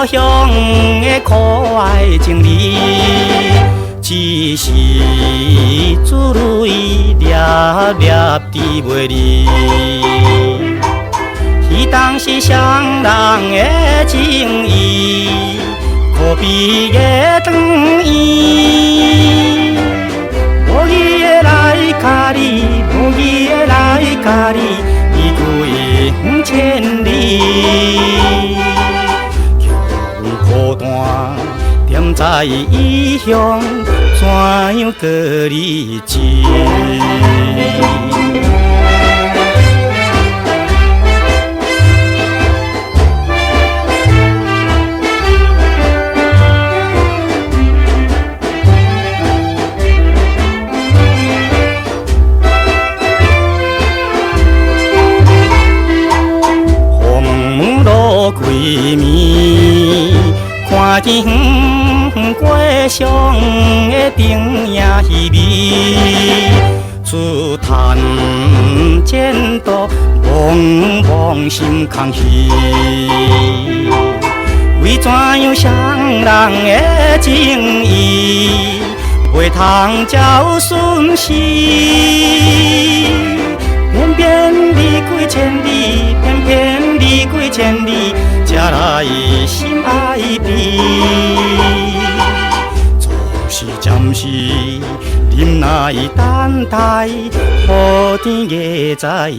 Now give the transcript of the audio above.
乡的可爱情侣，只是珠泪粒粒滴袂离。彼当是双人的情谊，可比的长远。无义的来甲你，无义的来甲你，离归千里。孤单踮在异乡，怎样过日子？风露几暝。看见远过乡的灯影稀微，自叹前途茫茫心空虚。为怎样双人的情谊，袂通照顺时？偏偏离开千里，偏偏离开千里。才来心爱悲，总是暂时，忍耐等待，雨天的在。